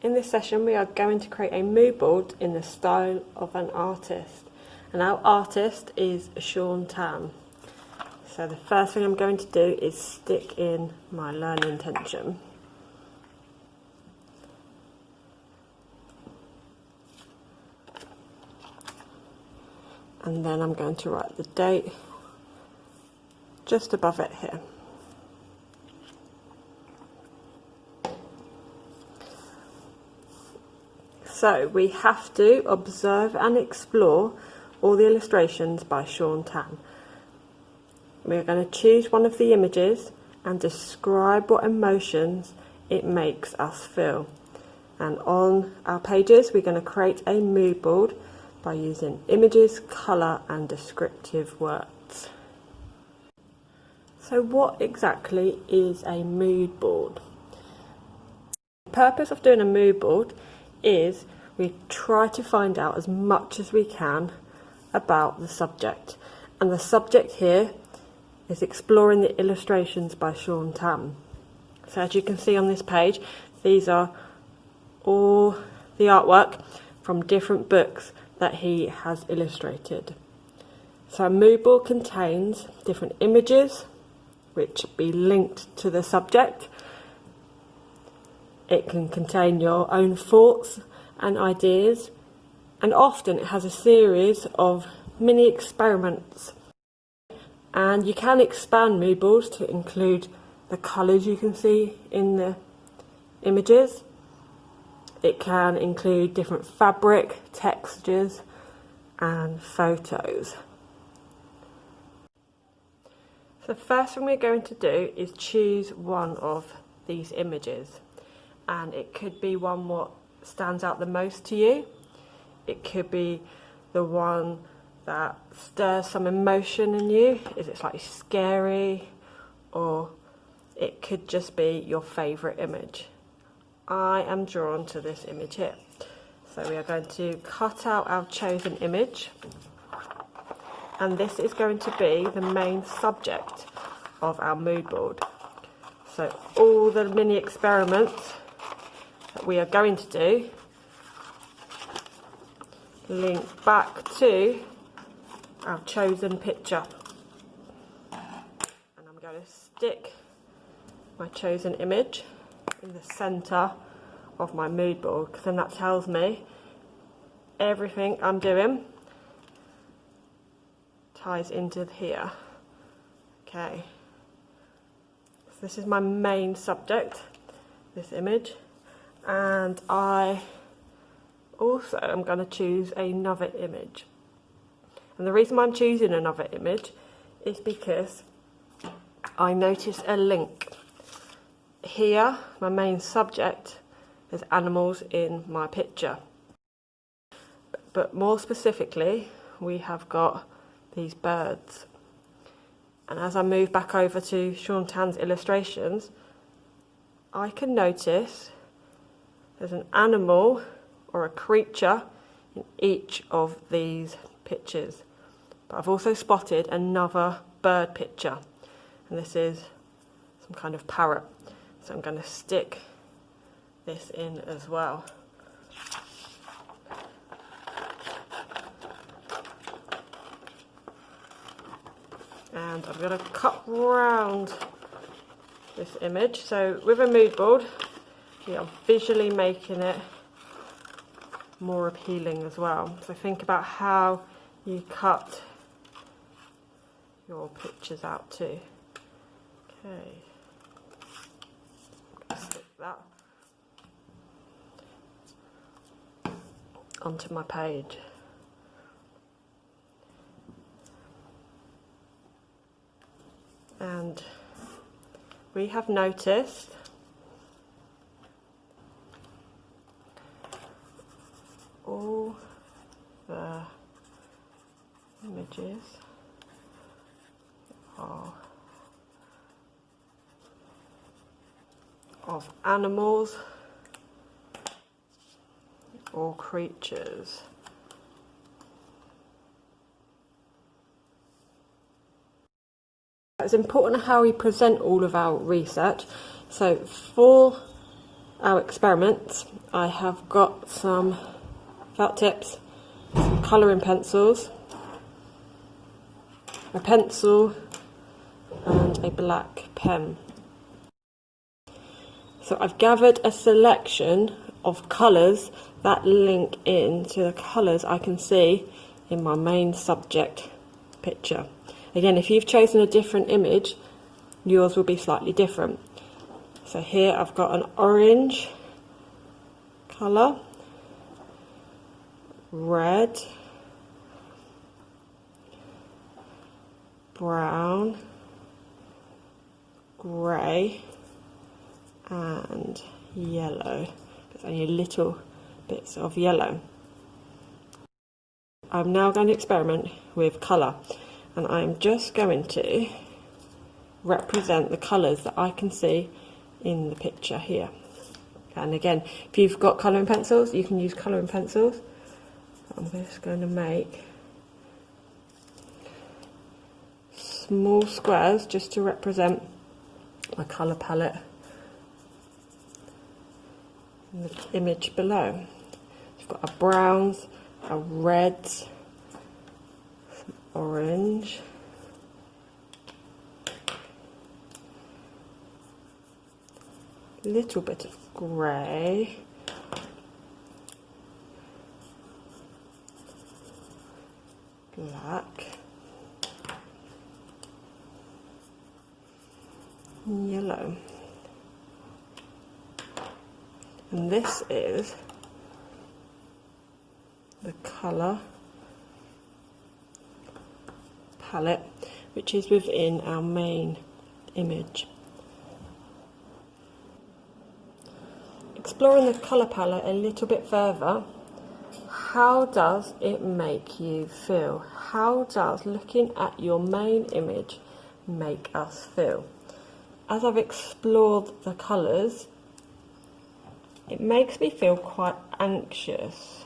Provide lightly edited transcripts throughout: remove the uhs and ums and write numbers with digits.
In this session we are going to create a mood board in the style of an artist, and our artist is Sean Tan. So the first thing I'm going to do is stick in my learn intention. And then I'm going to write the date just above it here. So we have to observe and explore all the illustrations by Sean Tan. We're going to choose one of the images and describe what emotions it makes us feel. And on our pages we're going to create a mood board by using images, colour and descriptive words. So what exactly is a mood board? The purpose of doing a mood board is we try to find out as much as we can about the subject, and the subject here is exploring the illustrations by Sean Tan. So as you can see on this page, these are all the artwork from different books that he has illustrated. So a mood board contains different images which be linked to the subject. It can contain your own thoughts and ideas, and often it has a series of mini experiments. And you can expand mood boards to include the colours you can see in the images. It can include different fabric, textures and photos. So the first thing we're going to do is choose one of these images. And it could be one what stands out the most to you. It could be the one that stirs some emotion in you. Is it slightly scary? Or it could just be your favourite image. I am drawn to this image here. So we are going to cut out our chosen image. And this is going to be the main subject of our mood board. So all the mini experiments that we are going to do link back to our chosen picture, and I'm going to stick my chosen image in the centre of my mood board, because then that tells me everything I'm doing ties into here. Okay, so this is my main subject, this image. And I also am going to choose another image. And the reason why I'm choosing another image is because I noticed a link. Here, my main subject, there's animals in my picture. But more specifically, we have got these birds. And as I move back over to Sean Tan's illustrations, I can notice there's an animal or a creature in each of these pictures. But I've also spotted another bird picture, and this is some kind of parrot. So I'm going to stick this in as well. And I'm going to cut round this image. So with a mood board, we are visually making it more appealing as well. So think about how you cut your pictures out too. Okay, I'm going to stick that onto my page. And we have noticed all the images are of animals or creatures. It's important how we present all of our research. So for our experiments, I have got some felt tips, some colouring pencils, a pencil and a black pen. So I've gathered a selection of colours that link in to the colours I can see in my main subject picture. Again, if you've chosen a different image, yours will be slightly different. So here I've got an orange colour, red, brown, grey and yellow. There's only little bits of yellow. I'm now going to experiment with colour, and I'm just going to represent the colours that I can see in the picture here. And again, if you've got colouring pencils, you can use colouring pencils. I'm just going to make small squares just to represent my colour palette in the image below. You've got a browns, a reds, some orange, little bit of grey, black, yellow. And this is the colour palette which is within our main image. Exploring the colour palette a little bit further, how does it make you feel? How does looking at your main image make us feel? As I've explored the colours, it makes me feel quite anxious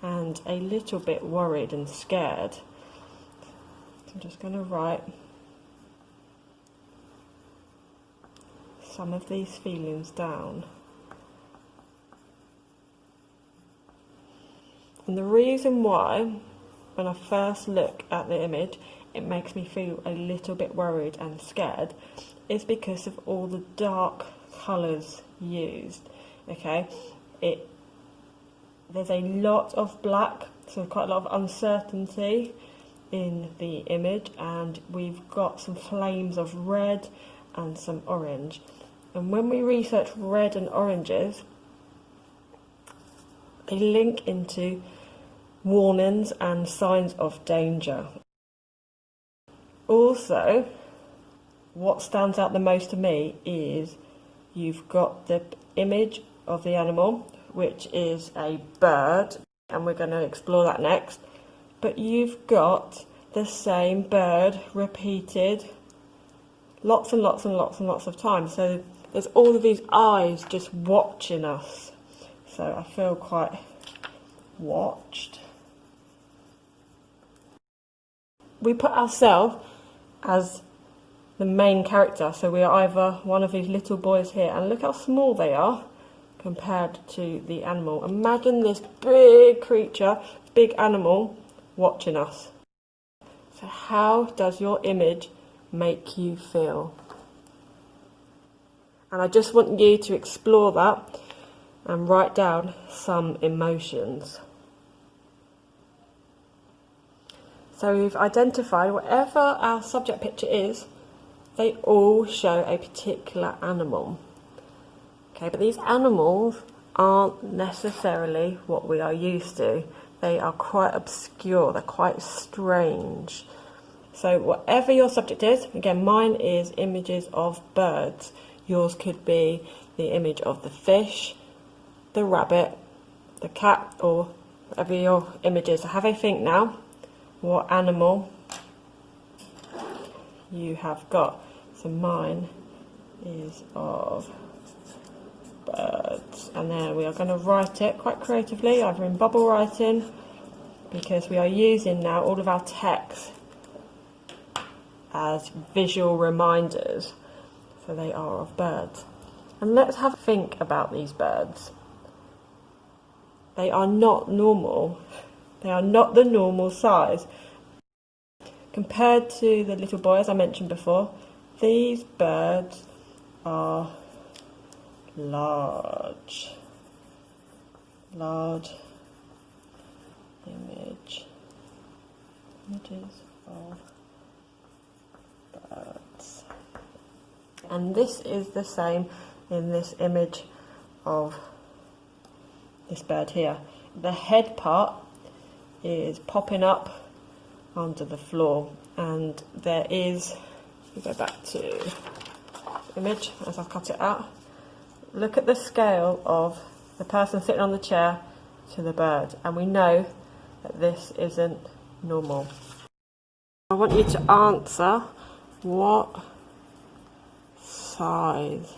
and a little bit worried and scared. So I'm just going to write some of these feelings down. And the reason why, when I first look at the image, it makes me feel a little bit worried and scared, is because of all the dark colours used. Okay, there's a lot of black, so quite a lot of uncertainty in the image, and we've got some flames of red and some orange. And when we research red and oranges, they link into warnings and signs of danger. Also, what stands out the most to me is you've got the image of the animal, which is a bird, and we're going to explore that next, but you've got the same bird repeated lots and lots and lots and lots of times. So there's all of these eyes just watching us. So I feel quite watched. We put ourselves as the main character, so we are either one of these little boys here, and look how small they are compared to the animal. Imagine this big creature, big animal watching us. So how does your image make you feel? And I just want you to explore that and write down some emotions. So we've identified whatever our subject picture is, they all show a particular animal. Okay, but these animals aren't necessarily what we are used to. They are quite obscure, they're quite strange. So whatever your subject is, again, mine is images of birds. Yours could be the image of the fish, the rabbit, the cat, or whatever your image is. So have a think now what animal you have got. So mine is of birds, and then we are going to write it quite creatively, either in bubble writing, because we are using now all of our text as visual reminders. So they are of birds. And let's have a think about these birds. They are not normal. They are not the normal size. Compared to the little boy, as I mentioned before, these birds are large. Large images of birds. And this is the same in this image of this bird here. The head part is popping up onto the floor, and there is, we go back to the image as I cut it out. Look at the scale of the person sitting on the chair to the bird, and we know that this isn't normal. I want you to answer, what size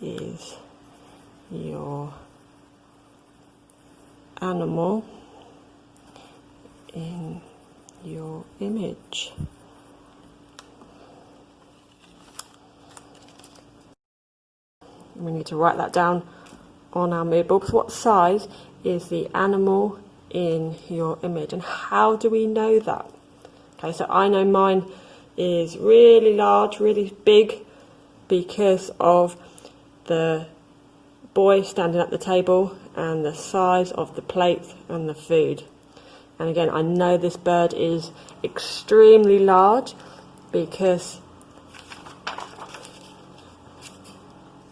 is your animal in your image? We need to write that down on our mood board. What size is the animal in your image, and how do we know that? Okay, so I know mine is really large, really big, because of the boy standing at the table and the size of the plate and the food. And again, I know this bird is extremely large because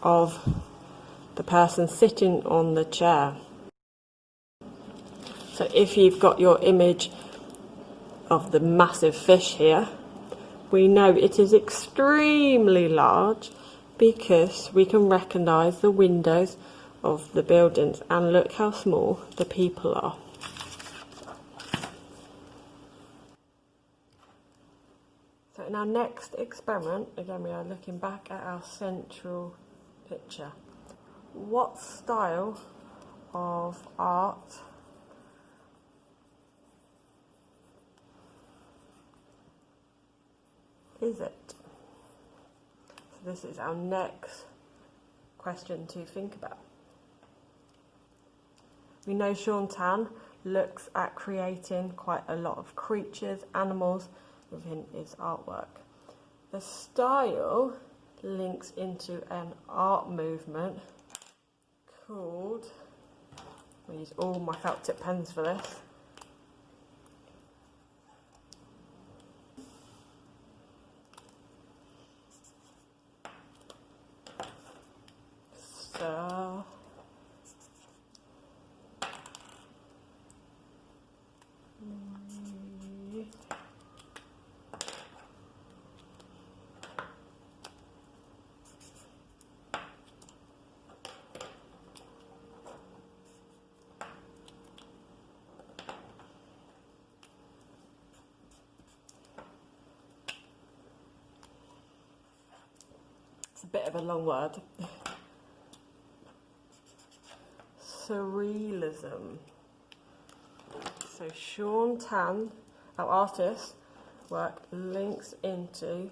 of the person sitting on the chair. So if you've got your image of the massive fish here, we know it is extremely large because we can recognise the windows of the buildings, and look how small the people are. So in our next experiment, again we are looking back at our central picture. What style of art is it? So this is our next question to think about. We know Sean Tan looks at creating quite a lot of creatures, animals within his artwork. The style links into an art movement called, I'll use all my felt tip pens for this, a bit of a long word. Surrealism. So Sean Tan, our artist, work links into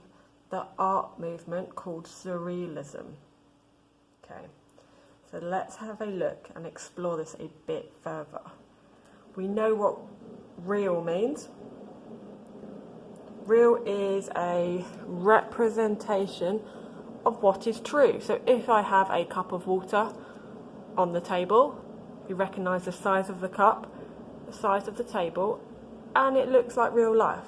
the art movement called surrealism. Okay, so let's have a look and explore this a bit further. We know what real means. Real is a representation of what is true. So if I have a cup of water on the table, you recognise the size of the cup, the size of the table, and it looks like real life.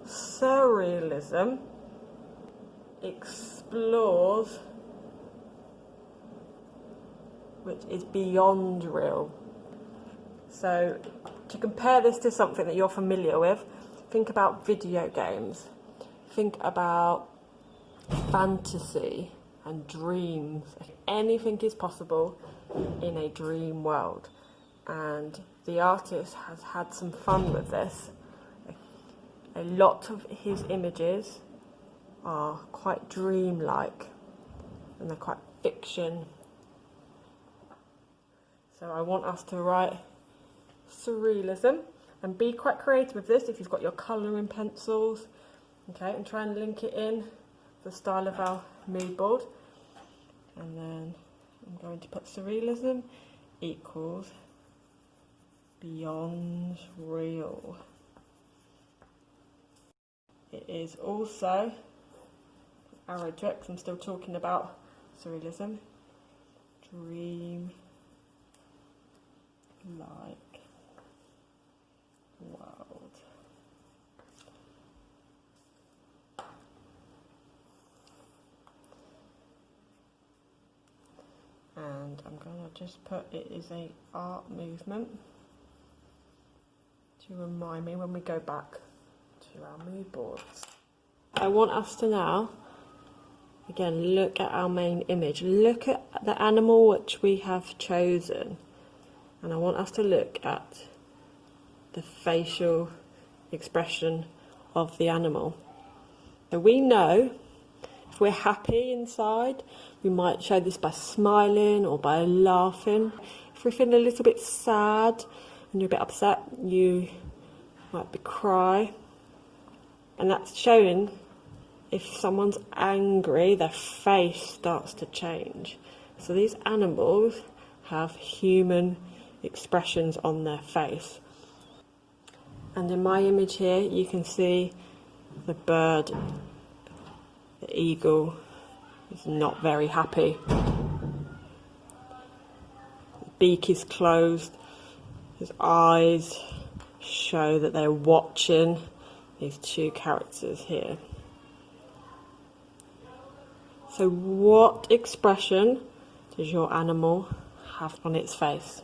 Surrealism explores which is beyond real. So to compare this to something that you're familiar with, think about video games, think about fantasy and dreams. Anything is possible in a dream world, and the artist has had some fun with this. A lot of his images are quite dreamlike and they're quite fiction. So I want us to write surrealism and be quite creative with this if you've got your colouring pencils, okay, and try and link it in the style of our mood board. and then I'm going to put surrealism equals beyond real. It is also, arrow to it, 'cause I'm still talking about surrealism, dream like world. And I'm going to just put it is a art movement to remind me when we go back to our mood boards. I want us to now, again, look at our main image. Look at the animal which we have chosen. And I want us to look at the facial expression of the animal. So we know if we're happy inside, we might show this by smiling or by laughing. If we're feeling a little bit sad and you're a bit upset, you might cry. And that's showing if someone's angry, their face starts to change. So these animals have human expressions on their face. And in my image here, you can see the bird, the eagle, is not very happy. The beak is closed. His eyes show that they're watching these two characters here. So what expression does your animal have on its face?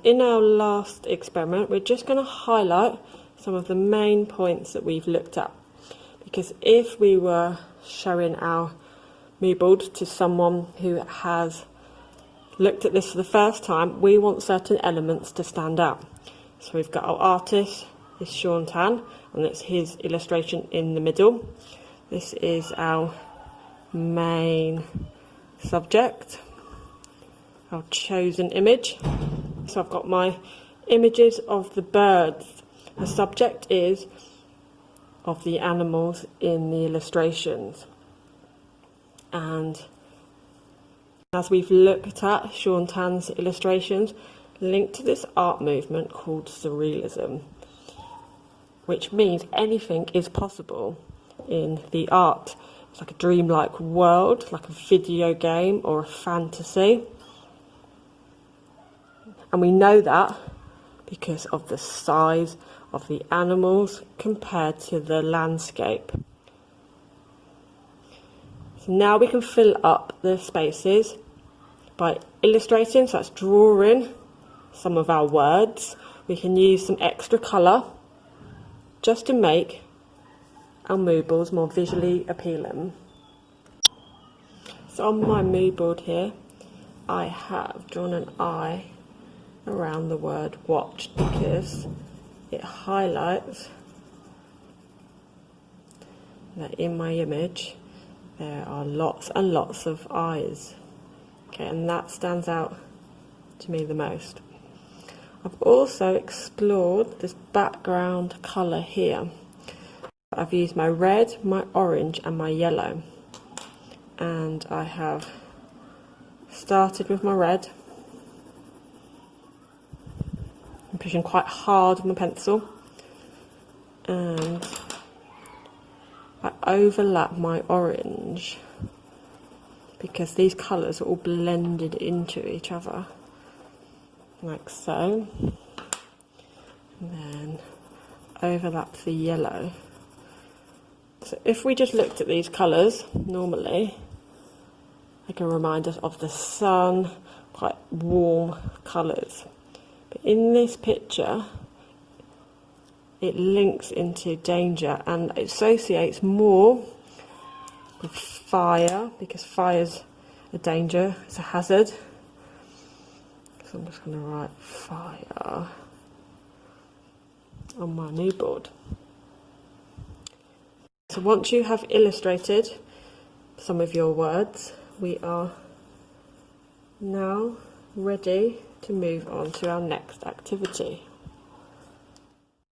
In our last experiment, we're just going to highlight some of the main points that we've looked at. Because if we were showing our mood board to someone who has looked at this for the first time, we want certain elements to stand out. So we've got our artist, is Sean Tan, and it's his illustration in the middle. This is our main subject, our chosen image. So I've got my images of the birds. The subject is of the animals in the illustrations. And as we've looked at Sean Tan's illustrations, linked to this art movement called surrealism, which means anything is possible in the art. It's like a dreamlike world, like a video game or a fantasy. And we know that because of the size of the animals compared to the landscape. So now we can fill up the spaces by illustrating, so that's drawing some of our words. We can use some extra colour just to make our mood boards more visually appealing. So on my mood board here, I have drawn an eye around the word watch because it highlights that in my image there are lots and lots of eyes. Okay, and that stands out to me the most. I've also explored this background colour here. I've used my red, my orange and my yellow, and I have started with my red. I'm pushing quite hard with my pencil, and I overlap my orange because these colours are all blended into each other, like so, and then overlap the yellow. So if we just looked at these colours normally, they can remind us of the sun, quite warm colours. But in this picture, it links into danger and it associates more with fire, because fire's a danger, it's a hazard. So I'm just going to write fire on my mood board. So once you have illustrated some of your words, we are now ready to move on to our next activity.